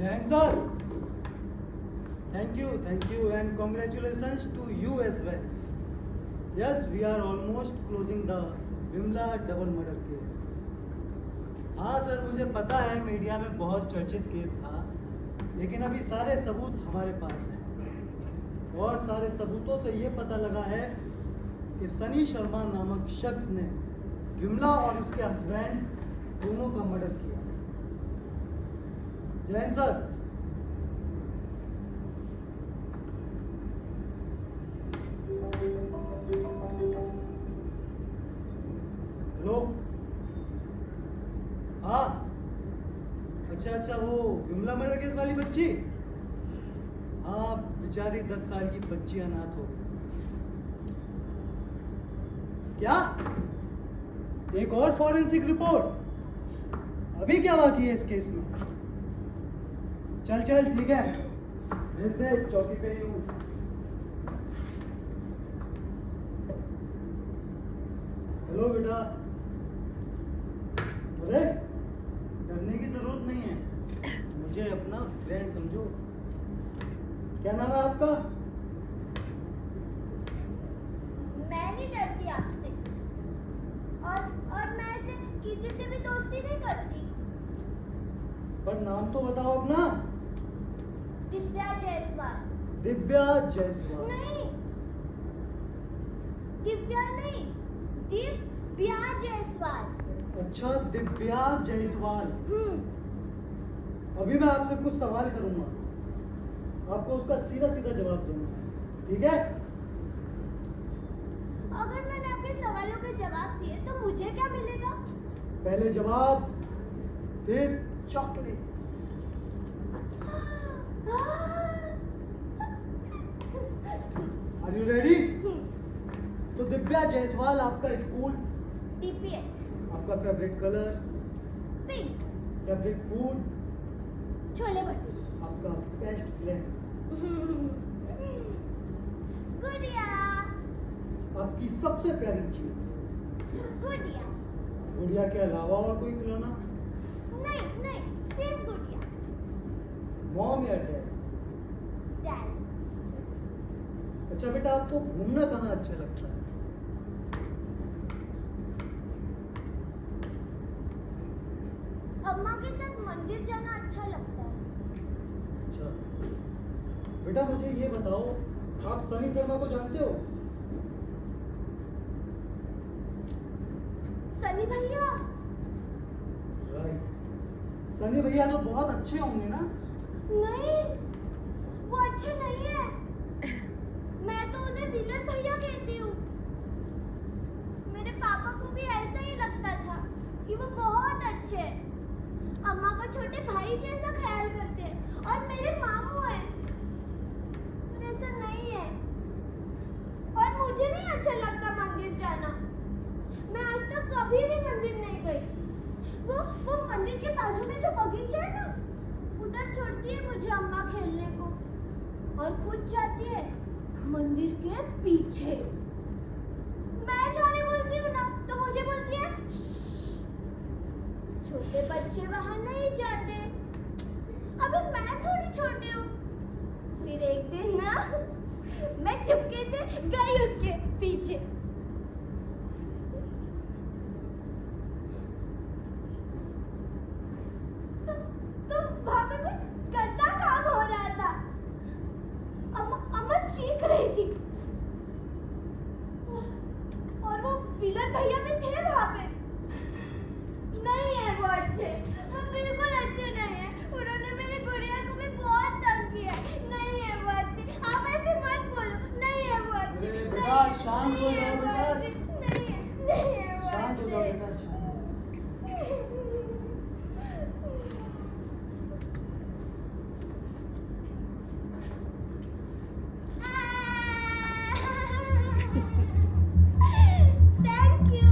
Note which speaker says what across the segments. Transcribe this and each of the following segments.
Speaker 1: Jain sir, thank you, and congratulations to you as well. Yes, we are almost closing the Vimala double murder case. हाँ sir, मुझे पता है media में बहुत चर्चित केस था, लेकिन अभी सारे सबूत हमारे पास हैं और सारे सबूतों से ये पता लगा है कि सनी शर्मा नामक शख्स ने विमला और उसके हस्बैंड दोनों का मर्डर किया. जैन सर. हेलो. हाँ, अच्छा, वो विमला मर्डर केस वाली बच्ची. हाँ, बेचारी 10 साल की बच्ची अनाथ हो गई. क्या? एक और फॉरेंसिक रिपोर्ट? अभी क्या बाकी है इस केस में? चल ठीक है, भेज दे, चौकी पे ही हूँ. हेलो बेटा. अरे डरने की जरूरत नहीं है, मुझे अपना फ्रेंड समझो. क्या नाम है आपका?
Speaker 2: मैं नहीं डरती आपसे, और मैं ऐसे किसी से भी दोस्ती नहीं करती.
Speaker 1: पर नाम तो बताओ अपना.
Speaker 2: दिव्या जायसवाल.
Speaker 1: दिव्या जायसवाल?
Speaker 2: नहीं, दिव्या नहीं, दिव्या जायसवाल.
Speaker 1: अच्छा, दिव्या जायसवाल. अभी मैं आपसे कुछ सवाल करूंगा, आपको उसका सीधा जवाब दूंगा, ठीक है?
Speaker 2: अगर मैंने आपके सवालों के जवाब दिए तो मुझे क्या मिलेगा?
Speaker 1: पहले जवाब, फिर चॉकलेट. Are you ready? तो दिव्या जायसवाल, आपका स्कूल?
Speaker 2: DPS.
Speaker 1: आपका favourite colour?
Speaker 2: Pink.
Speaker 1: Favourite food?
Speaker 2: Chole bhature.
Speaker 1: आपका बेस्ट फ्रेंड?
Speaker 2: गुड़िया.
Speaker 1: आपकी सबसे प्यारी चीज?
Speaker 2: गुड़िया.
Speaker 1: गुड़िया के अलावा और कोई खिलौना?
Speaker 2: नहीं, सिर्फ गुड़िया.
Speaker 1: मॉम या डैड?
Speaker 2: डैड.
Speaker 1: अच्छा बेटा, आपको घूमना कहाँ अच्छा लगता है?
Speaker 2: अम्मा के साथ मंदिर जाना अच्छा लगता है.
Speaker 1: अच्छा बेटा, मुझे ये बताओ, आप सनी शर्मा को जानते हो?
Speaker 2: सनी भैया?
Speaker 1: राइट. सनी भैया तो बहुत अच्छे होंगे ना?
Speaker 2: नहीं, वो अच्छे नहीं है. मैं तो उन्हें विलन भैया कहती हूँ. मेरे पापा को भी ऐसा ही लगता था कि वो बहुत अच्छे हैं. अम्मा को छोटे भाई जैसा ख्याल करते हैं और मेरे मामू हैं. पर ऐसा नहीं है. और मुझे नहीं अच्छा लगता मंदिर जाना. मैं आज तक कभी भी मंदिर नहीं गई. वो मंदिर के बाजू में जो बगीचा है ना, उधर छोड़ती है मुझे अम्मा खेलने को और खुद जाती है मंदिर के पीछे. मैं जाने बोलती हूँ ना तो मुझे बोलती है छोटे बच्चे वहां नहीं जाते. अभी मैं थोड़ी छोटी हूँ. फिर एक दिन ना मैं चुपके से गई उसके पीछे. तो वहां पे कुछ गंदा काम हो रहा था. अम्मा चीख रही थी और वो विलन भैया भी थे वहां पे. नहीं है वो अच्छे, वो बिल्कुल अच्छे नहीं है. उन्होंने मेरी गुड़िया को भी बहुत तंग किया. नहीं है वो अच्छे. आप ऐसे मत बोलो. नहीं है वो अच्छे.
Speaker 1: अरे बेटा, शांत हो जाओ बेटा.
Speaker 2: नहीं है वो
Speaker 1: शांत हो जाओ
Speaker 2: अच्छे.
Speaker 1: बेटा, शांत.
Speaker 2: Thank you.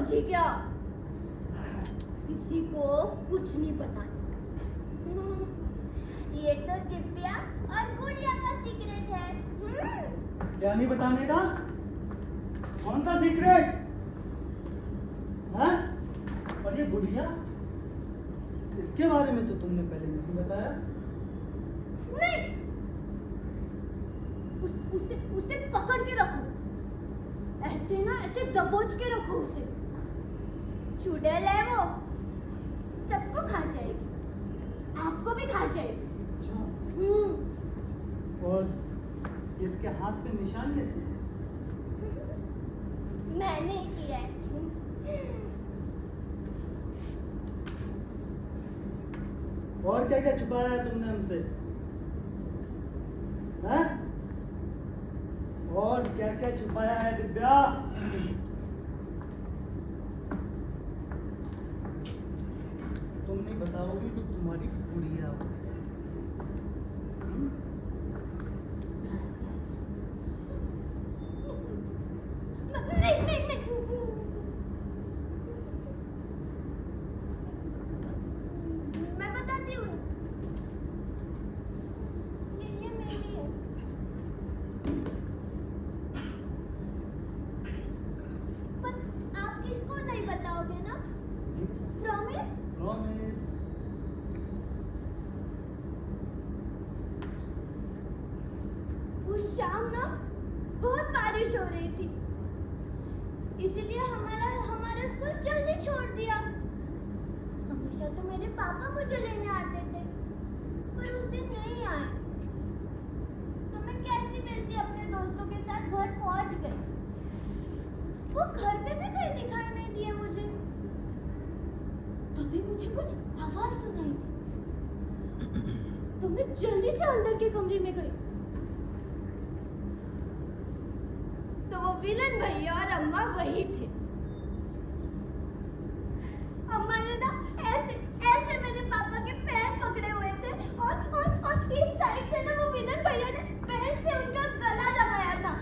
Speaker 2: समझी क्या? किसी को कुछ नहीं पता। ये तो दिव्या और गुड़िया का सीक्रेट है।
Speaker 1: क्या नहीं बताने का? कौन सा सीक्रेट? हाँ? और ये गुड़िया, इसके बारे में तो तुमने पहले नहीं बताया।
Speaker 2: नहीं, उसे पकड़ के रखो, ऐसे ना, ऐसे दबोच के रखो उसे। चुड़ैल है वो, सबको खा जाएगी, आपको भी खा जाएगी।
Speaker 1: और इसके हाथ पे निशान कैसे है?
Speaker 2: मैंने किया है।
Speaker 1: और क्या क्या छुपाया है तुमने हमसे? हैं? और क्या क्या छुपाया है दिव्या? तुम नहीं बताओगी तो तुम्हारी गुड़िया हो।
Speaker 2: नहीं नहीं नहीं, मैं बताती हूँ। ये मेरी है। पर आप किसको नहीं बताओगे ना? प्रॉमिस?
Speaker 1: प्रॉमिस।
Speaker 2: उस शाम ना बहुत बारिश हो रही थी, इसलिए हमारा स्कूल जल्दी छोड़ दिया। हमेशा तो मेरे पापा मुझे लेने आते थे, पर उस दिन नहीं आए, तो मैं कैसी वैसी अपने दोस्तों के साथ घर पहुंच गई। वो घर पे भी कहीं दिखाई नहीं दिए मुझे। तभी मुझे कुछ आवाज सुनाई दी, तो मैं जल्दी से अंदर के कमरे में गई। तो वो विलन भैया और अम्मा वही थे। अम्मा ने ना ऐसे ऐसे मेरे पापा के पैर पकड़े हुए थे, और इस साइड से ना वो विलन भैया ने पैर से उनका गला दबाया था।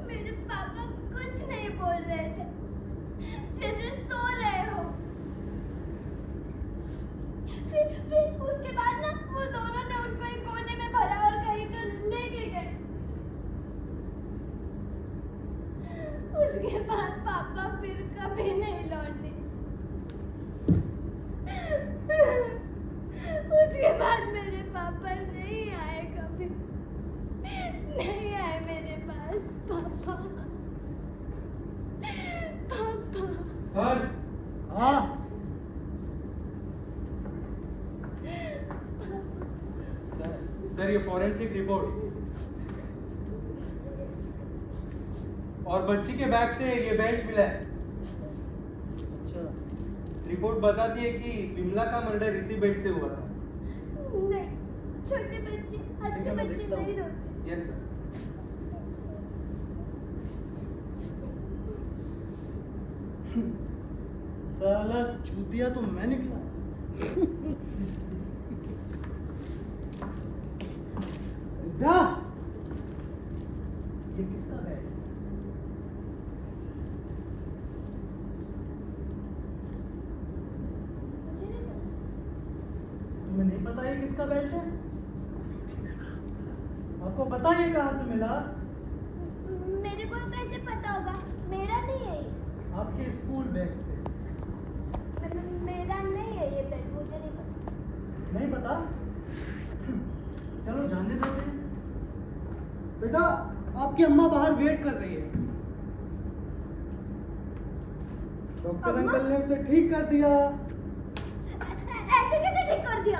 Speaker 2: मेरे पापा कुछ नहीं बोल रहे थे, जैसे सो रहे हो। फिर उसके बाद ना वो दोनों ने उनको एक कोने में भरा और कहीं तो लेके गए। उसके बाद पापा फिर कभी नहीं लौटे। उसके बाद मेरे पापा नहीं आए, कभी नहीं आए मेरे पास। पापा पापा
Speaker 3: सर।
Speaker 1: हाँ,
Speaker 3: सर, ये फॉरेंसिक रिपोर्ट और बच्ची के बैग से ये बेल्ट मिला है।
Speaker 1: अच्छा।
Speaker 3: रिपोर्ट बताती है कि विमला का मर्डर इसी बेल्ट से हुआ था।
Speaker 2: नहीं, छोटे बच्चे अच्छे
Speaker 1: मैं
Speaker 2: बच्चे
Speaker 1: देखता हूँ।
Speaker 2: नहीं रोते।
Speaker 3: Yes sir.
Speaker 1: साला चूतिया तो मैं निकला। दिव्या, ये किसका बैग है?
Speaker 2: मुझे नहीं पता।
Speaker 1: तुम्हें नहीं पता ये किसका बेल्ट है? आपको पता ये कहाँ से मिला?
Speaker 2: मेरे को कैसे पता होगा? मेरा नहीं है ये।
Speaker 1: आपके स्कूल बैग से।
Speaker 2: मेरा नहीं है ये बेल्ट, मुझे नहीं पता।
Speaker 1: नहीं पता? चलो जाने देते हैं। बेटा, आपकी अम्मा बाहर वेट कर रही है। डॉक्टर
Speaker 2: अम्मा?
Speaker 1: अंकल ने उसे ठीक कर दिया।
Speaker 2: ऐसे कैसे ठीक कर दिया?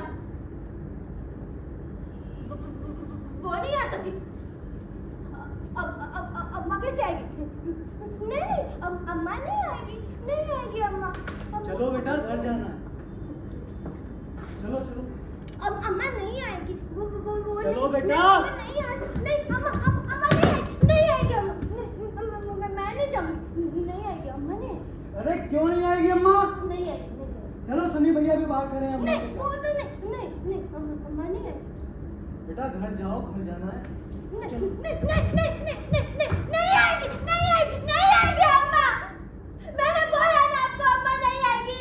Speaker 2: वो नहीं आ सकती। अम्मा कैसे आएगी? नहीं, अम्मा नहीं आएगी, नहीं आएगी अम्मा।
Speaker 1: चलो बेटा, घर जाना है। चलो चलो।
Speaker 2: अब अम्मा नहीं आएगी। वो
Speaker 1: चलो बेटा।
Speaker 2: अम्मा नहीं आ सकती। नहीं, अम्मा नहीं आएगी, नहीं आएगी अम्मा। मैं नहीं जाऊंगी, नहीं आएगी अम्मा, नहीं आएगी।
Speaker 1: अरे क्यों नहीं आएगी अम्मा?
Speaker 2: नहीं आएगी, नहीं आएगी।
Speaker 1: चलो, सनी भैया भी बाहर खड़े हैं अम्मा
Speaker 2: नहीं,
Speaker 1: के
Speaker 2: वो
Speaker 1: साथ।
Speaker 2: तो नहीं, नहीं, नहीं, अम्मा नहीं आएगी।
Speaker 1: बेटा घर जाओ, घर जाना है।
Speaker 2: नहीं आएगी, नहीं आएगी, नहीं आएगी अम्मा। मैंने बोला ना आपको, अम्मा नहीं आएगी,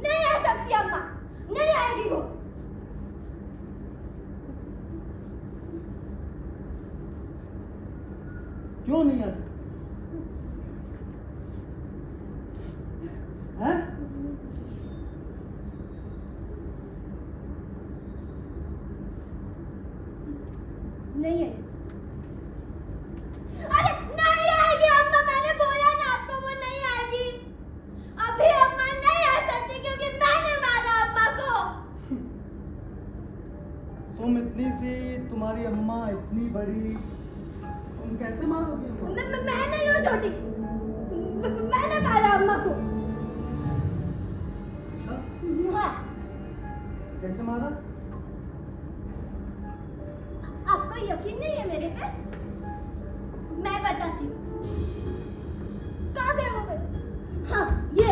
Speaker 2: नहीं आ सकती अम्मा, नहीं आएगी वो।
Speaker 1: क्यों नहीं आ सकती? हैं?
Speaker 2: नहीं आएगी। अरे नहीं आएगी अम्मा, मैंने बोला ना आपको वो नहीं आएगी। अभी अम्मा नहीं आ सकती क्योंकि मैंने मारा अम्मा को।
Speaker 1: तुम इतनी सी, तुम्हारी अम्मा इतनी बड़ी, तुम कैसे मारोगी उनको?
Speaker 2: मैं नहीं हूँ छोटी, मैंने मारा अम्मा को।
Speaker 1: अच्छा,
Speaker 2: हाँ,
Speaker 1: कैसे मारा?
Speaker 2: आपको यकीन नहीं है मेरे पे? मैं बताती हूँ। कहाँ गए वो गए? हाँ, ये।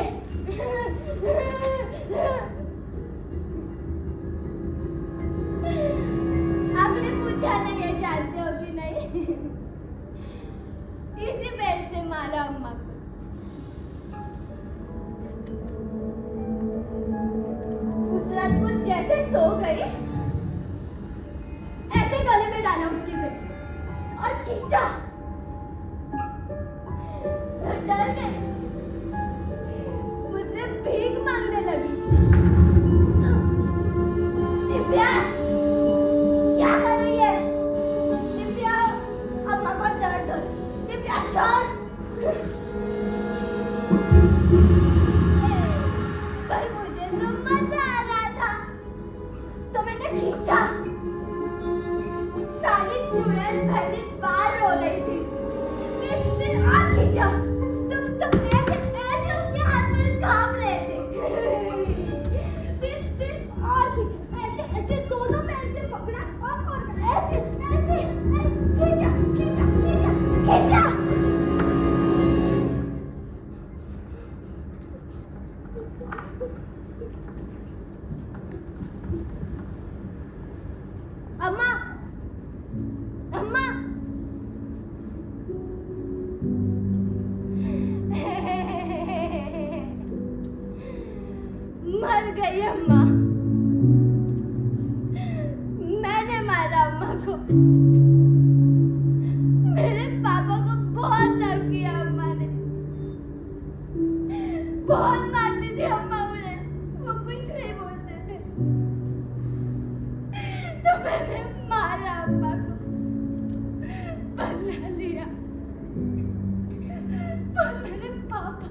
Speaker 2: आपने पूछा नहीं है, जानते हो कि नहीं? इसी बेल्ट से मारा अम्मा को। उस रात को जैसे सो गई, ऐसे गले में डाला उसके बेल्ट और खींचा। तो डर गई, मुझसे भीख मांगने लगी। दिव्या, क्या कर रही है? दिव्या, अम्मा को दर्द हो। दिव्या छोड़। पर मुझे तो मजा आ रहा था, तो मैंने खींचा। सारी चुड़ैल पहली बार रो रही थी, फिर और खींचा। तो ऐसे उसके हाथ में कांप रहे थे। फिर और खींचा, ऐसे दोनों पैर से पकड़ा और ऐसे खींचा। अम्मा, अम्मा, मर गई अम्मा। मैंने मारा अम्मा को। मेरे पापा को बहुत तंग किया अम्मा ने, बहुत मारती थी अम्मा उन्हें, वो कुछ नहीं बोलते थे। तो मैंने मारा अम्मा को, बदला लिया। पर मेरे पापा,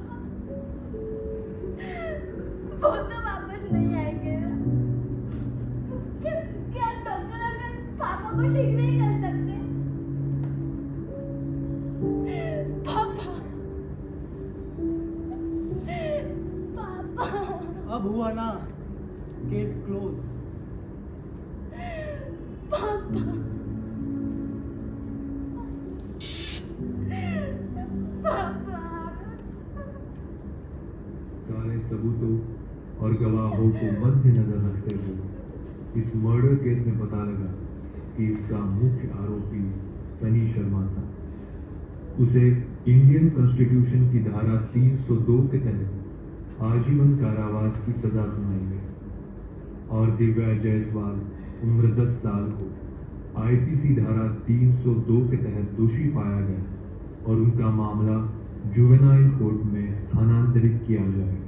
Speaker 2: वो तो वापस नहीं आएंगे ना। क्या डॉक्टर अगर पापा को ठीक नहीं कर सकते? पापा, पापा,
Speaker 1: अब हुआ ना, केस क्लोज।
Speaker 2: पापा, पापा।
Speaker 4: सारे सबूतों और गवाहों को मद्देनजर रखते हुए इस मर्डर केस में पता लगा कि इसका मुख्य आरोपी सनी शर्मा था। उसे इंडियन कॉन्स्टिट्यूशन की धारा 302 के तहत आजीवन कारावास की सजा सुनाई गई और दिव्या जायसवाल उम्र 10 साल को आईपीसी धारा 302 के तहत दोषी पाया गया और उनका मामला जुवेनाइल कोर्ट में स्थानांतरित किया जाएगा।